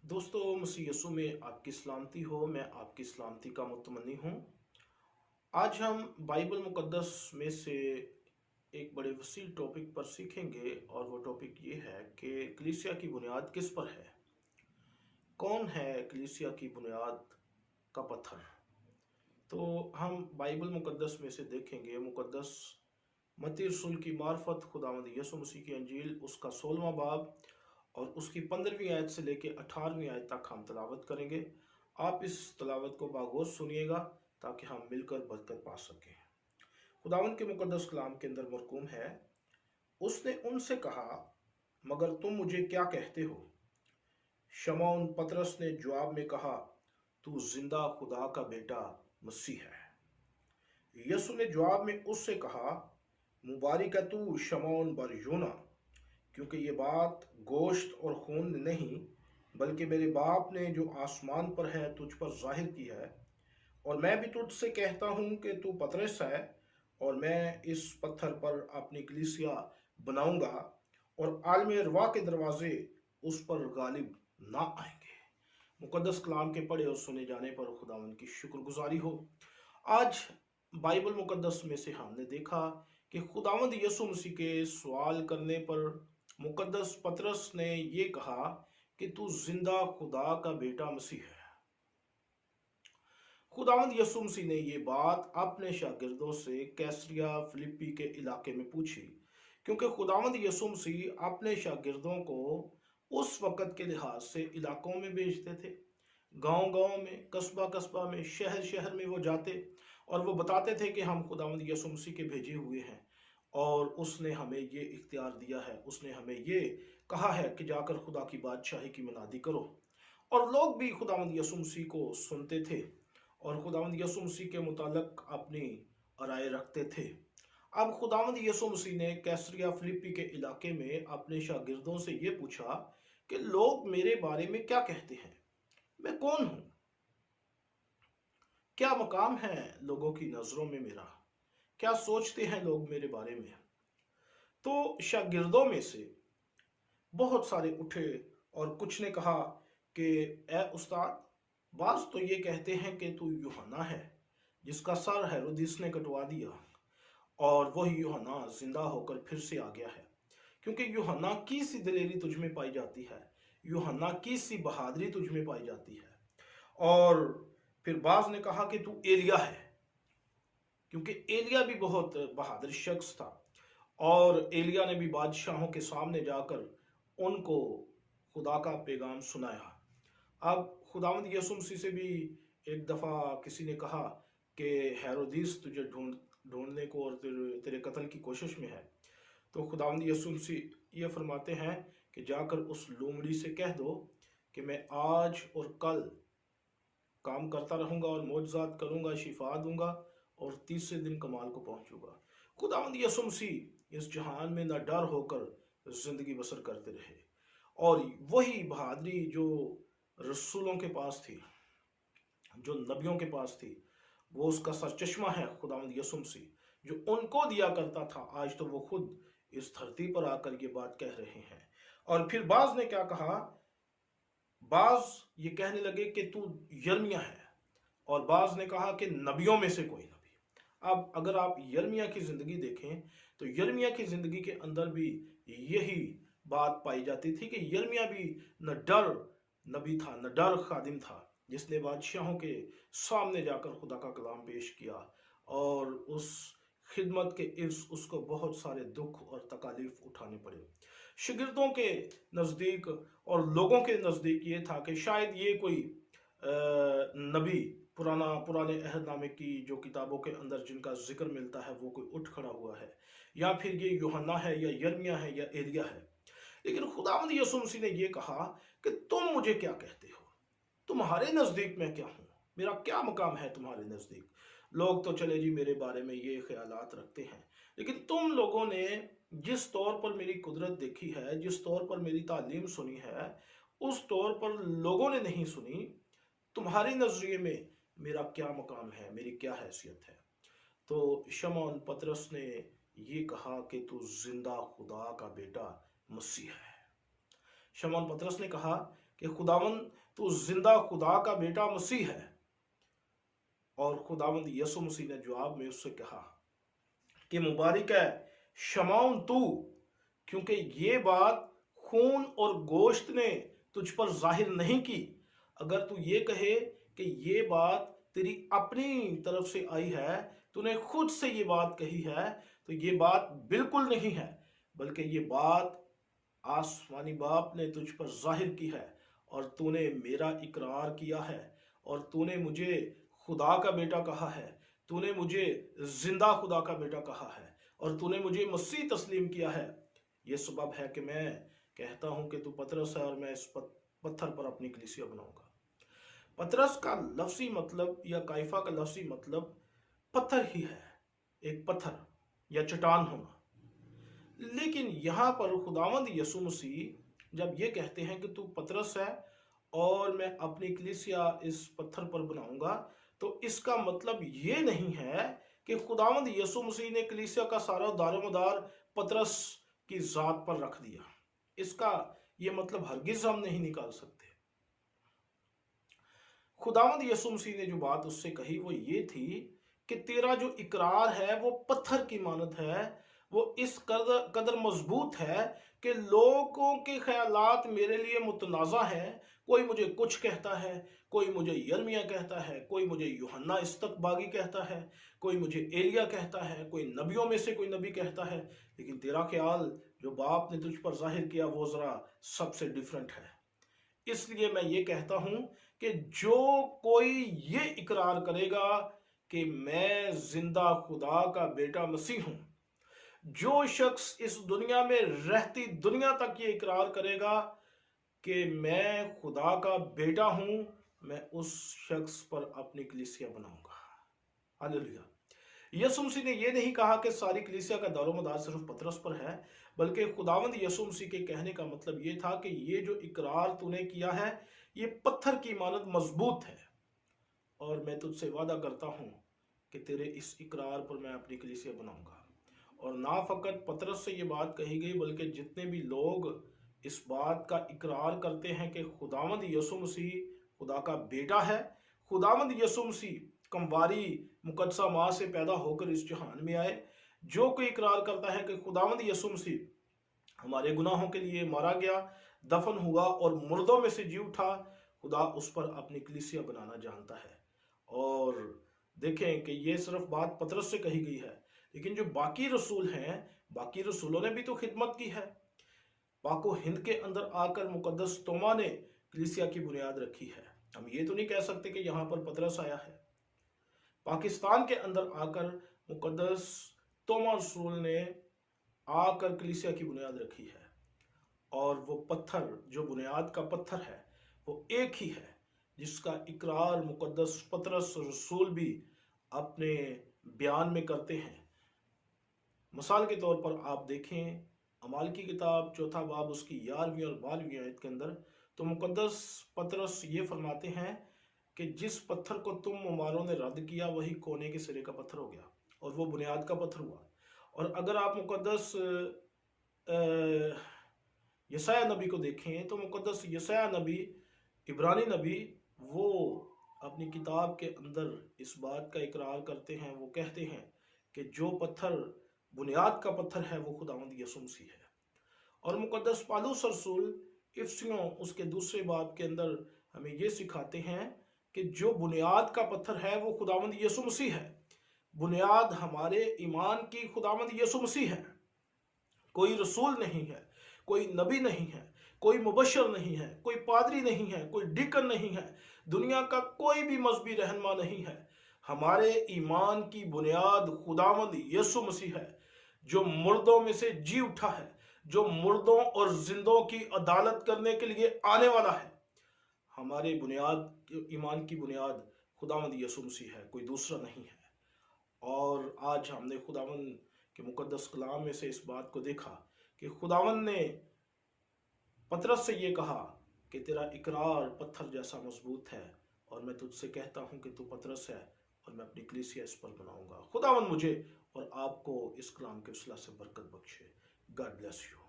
दोस्तों, मसीह यीशु में आपकी सलामती हो। मैं आपकी सलामती का मुतमन्नी हूँ। आज हम बाइबल मुकद्दस में से एक बड़े वसील टॉपिक पर सीखेंगे और वो टॉपिक ये है कि कलीसिया की बुनियाद किस पर है। कौन है कलीसिया की बुनियाद का पत्थर। तो हम बाइबल मुकद्दस में से देखेंगे मुकद्दस मत्ती रसूल की मार्फत खुदावंद यीशु मसीह की अंजील उसका 16वां बाब और उसकी 15वीं आयत से लेकर 18वीं आयत तक हम तलावत करेंगे। आप इस तलावत को बागौर सुनिएगा ताकि हम मिलकर बरकत पा सकें। खुदावंद के मुकद्दस कलाम के अंदर मरकूम है, उसने उनसे कहा, मगर तुम मुझे क्या कहते हो। शमौन पतरस ने जवाब में कहा, तू जिंदा खुदा का बेटा मसीह है। यीशु ने जवाब में उससे कहा, मुबारक है तू शमौन बर यूना, क्योंकि ये बात गोश्त और खून ने नहीं बल्कि मेरे बाप ने जो आसमान पर है तुझ पर जाहिर की है। और मैं भी तुझसे कहता हूं कि तू पतरस है और मैं इस पत्थर पर अपनी कलीसिया बनाऊंगा और आलम अरवा के दरवाजे उस पर गालिब ना आएंगे। मुकद्दस कलाम के पढ़े और सुने जाने पर खुदावंद की शुक्रगुजारी हो। आज बाइबल मुकद्दस में से हमने देखा कि खुदावंद यीशु मसीह के सवाल करने पर मुकद्दस पतरस ने ये कहा कि तू जिंदा खुदा का बेटा मसीह है। खुदावंद यीशु मसीह ने ये बात अपने शागिर्दों से कैसरिया फिलिप्पी के इलाके में पूछी, क्योंकि खुदावंद यीशु मसीह अपने शागिर्दों को उस वक़्त के लिहाज से इलाकों में भेजते थे। गांव गांव में, कस्बा कस्बा में, शहर शहर में वो जाते और वो बताते थे कि हम खुदावंद यीशु मसीह के भेजे हुए हैं और उसने हमें ये इख्तियार दिया है, उसने हमें ये कहा है कि जाकर खुदा की बादशाही की मुनादी करो। और लोग भी खुदावंद यीशु मसीह को सुनते थे और खुदावंद यीशु मसीह के मुतालिक अपनी राय रखते थे। अब खुदावंद यीशु मसीह ने कैसरिया फिलिप्पी के इलाके में अपने शागिर्दों से ये पूछा कि लोग मेरे बारे में क्या कहते हैं, मैं कौन हूं, क्या मकाम है लोगों की नजरों में मेरा, क्या सोचते हैं लोग मेरे बारे में। तो शागिर्दों में से बहुत सारे उठे और कुछ ने कहा कि ए उस्ताद, बाज तो ये कहते हैं कि तू यूहन्ना है जिसका सर हेरोदिस ने कटवा दिया और वही यूहन्ना जिंदा होकर फिर से आ गया है, क्योंकि यूहन्ना की सी दिलेरी तुझ में पाई जाती है, यूहन्ना की सी बहादुरी तुझ में पाई जाती है। और फिर बाज ने कहा कि तू एलिया है, क्योंकि एलिया भी बहुत बहादुर शख्स था और एलिया ने भी बादशाहों के सामने जाकर उनको खुदा का पैगाम सुनाया। अब खुदावंद यीशु मसीह से भी एक दफ़ा किसी ने कहा कि हेरोदिस तुझे ढूंढने को और तेरे कत्ल की कोशिश में है। तो खुदावंद यीशु मसीह ये फरमाते हैं कि जाकर उस लोमड़ी से कह दो कि मैं आज और कल काम करता रहूंगा और मौजज़ात करूंगा, शिफा दूंगा और तीसरे दिन कमाल को पहुंचूंगा। खुदावंद यीशु मसीह इस जहान में न डर होकर जिंदगी बसर करते रहे और वही बहादुरी जो रसूलों के पास थी, जो नबियों के पास थी, वो उसका सरचश्मा है खुदावंद यीशु मसीह, जो उनको दिया करता था। आज तो वो खुद इस धरती पर आकर ये बात कह रहे हैं। और फिर बाज ने क्या कहा, बाज ये कहने लगे कि तू यर्मिया है और बाज ने कहा कि नबियों में से कोई नबी। अब अगर आप यर्मिया की जिंदगी देखें तो यर्मिया की जिंदगी के अंदर भी यही बात पाई जाती थी कि यर्मिया भी न डर नबी था न डर खादिम था, जिसने बादशाहों के सामने जाकर खुदा का कलाम पेश किया और उस खिदमत के इर्स उसको बहुत सारे दुख और तकालीफ उठाने पड़े। शागिर्दों के नज़दीक और लोगों के नज़दीक ये था कि शायद ये कोई नबी पुराने अहदनामे की जो किताबों के अंदर जिनका जिक्र मिलता है वो कोई उठ खड़ा हुआ है, या फिर ये यूहन्ना है या यर्मिया है या एलिया है। लेकिन खुदावंद यीशु मसीह ने ये कहा कि तुम मुझे क्या कहते हो, तुम्हारे नज़दीक मैं क्या हूँ, मेरा क्या मकाम है तुम्हारे नज़दीक। लोग तो चले जी मेरे बारे में ये ख्यालात रखते हैं, लेकिन तुम लोगों ने जिस तौर पर मेरी कुदरत देखी है, जिस तौर पर मेरी तालीम सुनी है, उस तौर पर लोगों ने नहीं सुनी। तुम्हारे नजरिए में मेरा क्या मकाम है, मेरी क्या हैसियत है। तो शमौन पतरस ने ये कहा कि तू जिंदा खुदा का बेटा मसीह है। शमौन पतरस ने कहा कि खुदावंद तू जिंदा खुदा का बेटा मसीह है। और खुदावंद यीशु मसीह ने जवाब में उससे कहा कि मुबारक है शमौन तू, क्योंकि ये बात खून और गोश्त ने तुझ पर जाहिर नहीं की। अगर तू ये कहे कि ये बात तेरी अपनी तरफ से आई है, तूने खुद से ये बात कही है, तो ये बात बिल्कुल नहीं है, बल्कि ये बात आसमानी बाप ने तुझ पर जाहिर की है। और तूने मेरा इकरार किया है, और तूने मुझे खुदा का बेटा कहा है, तूने मुझे जिंदा खुदा का बेटा कहा है, और तूने मुझे मसीह तस्लीम किया है। ये सबब है कि मैं कहता हूं कि तू पतरस है और मैं इस पत्थर पर अपनी कलीसिया बनाऊंगा। पतरस का लफ्जी मतलब या काइफा का लफ्जी मतलब पत्थर ही है, एक पत्थर या चट्टान होना। लेकिन यहां पर खुदावंद यीशु मसीह जब ये कहते हैं कि तू पतरस है और मैं अपनी कलीसिया इस पत्थर पर बनाऊंगा, तो इसका मतलब ये नहीं है कि खुदावंद यीशु मसीह ने कलीसिया का सारा दारोमदार पतरस की जात पर रख दिया। इसका ये मतलब हरगिज हम नहीं निकाल सकते। खुदावंद यीशु मसीह ने जो बात उससे कही वो ये थी कि तेरा जो इकरार है वो पत्थर की मानद है, वो इस कदर मजबूत है कि लोगों के ख्यालात मेरे लिए मुतनाज़ा हैं। कोई मुझे कुछ कहता है, कोई मुझे यर्मिया कहता है, कोई मुझे यूहन्ना इस्तकबागी कहता है, कोई मुझे एलिया कहता है, कोई नबियों में से कोई नबी कहता है। लेकिन तेरा ख्याल जो बाप ने तुझ पर जाहिर किया वो ज़रा सबसे डिफरेंट है। इसलिए मैं ये कहता हूं कि जो कोई ये इकरार करेगा कि मैं जिंदा खुदा का बेटा मसीह हूं, जो शख्स इस दुनिया में रहती दुनिया तक ये इकरार करेगा कि मैं खुदा का बेटा हूं, मैं उस शख्स पर अपनी कलीसिया बनाऊंगा। हालेलुया। यीशु मसीह ने यह नहीं कहा कि सारी कलीसिया का दारोमदार सिर्फ पतरस पर है, बल्कि खुदावंद यीशु मसीह के कहने का मतलब यह था कि ये जो इकरार तूने किया है ये पत्थर की मानद मजबूत है, और मैं तुझसे वादा करता हूं कि तेरे इस इकरार पर मैं अपनी कलीसिया बनाऊंगा। और ना फकत पतरस से ये बात कही गई, बल्कि जितने भी लोग इस बात का इकरार करते हैं कि खुदावंद यीशु मसीह खुदा का बेटा है, खुदावंद यीशु मसीह कमवारी मुकद्दसा माँ से पैदा होकर इस जहान में आए, जो कोई इकरार करता है कि खुदावंद यीशु मसीह हमारे गुनाहों के लिए मारा गया, दफन हुआ और मुर्दों में से जी उठा, खुदा उस पर अपनी कलीसिया बनाना जानता है। और देखें कि ये सिर्फ बात पतरस से कही गई है, लेकिन जो बाकी रसूल हैं, बाकी रसूलों ने भी तो खिदमत की है। पाको हिंद के अंदर आकर मुकद्दस तोमा ने कलीसिया की बुनियाद रखी है। हम ये तो नहीं कह सकते कि यहाँ पर पतरस आया है। पाकिस्तान के अंदर आकर मुकद्दस तोमा रसूल ने आकर कलीसिया की बुनियाद रखी है, और वो पत्थर जो बुनियाद का पत्थर है वो एक ही है, जिसका इकरार मुकद्दस पतरस रसूल भी अपने बयान में करते हैं। मिसाल के तौर पर आप देखें अमाल की किताब 4 बाब उसकी 11वीं और 12वीं आयत के अंदर, तो मुकद्दस पतरस ये फरमाते हैं कि जिस पत्थर को तुम मुमारों ने रद्द किया वही कोने के सिरे का पत्थर हो गया, और वो बुनियाद का पत्थर हुआ। और अगर आप मुकद्दस यशायाह नबी को देखें, तो मुकद्दस यशायाह नबी, इब्रानी नबी, वो अपनी किताब के अंदर इस बात का इकरार करते हैं, वो कहते हैं कि जो पत्थर बुनियाद का पत्थर है वो खुदावंद यीशु मसीह है। और मुकद्दस पालूस रसूल इफिसियों उसके दूसरे बाब के अंदर हमें ये सिखाते हैं कि जो बुनियाद का पत्थर है वो खुदावंद यीशु मसीह है। बुनियाद हमारे ईमान की खुदावंद यीशु मसीह है। कोई रसूल नहीं है, कोई नबी नहीं है, कोई मुबशर नहीं है, कोई पादरी नहीं है, कोई डिकन नहीं है, दुनिया का कोई भी मजहबी रहनुमा नहीं है। हमारे ईमान की बुनियाद खुदावंद यीशु मसीह है, जो मुर्दों में से जी उठा है, जो मुर्दों और जिंदों की अदालत करने के लिए आने वाला है। हमारे बुनियाद ईमान की बुनियाद खुदावंद यीशु मसीह है, कोई दूसरा नहीं है। और आज हमने खुदावंद के मुकद्दस कलाम में से इस बात को देखा कि खुदावंद ने पतरस से ये कहा कि तेरा इकरार पत्थर जैसा मजबूत है, और मैं तुझसे कहता हूं कि तू पतरस है और मैं अपनी कलीसिया इस पर बनाऊंगा। खुदावंद मुझे और आपको इस कलाम के वसीला से बरकत बख्शे। God bless you.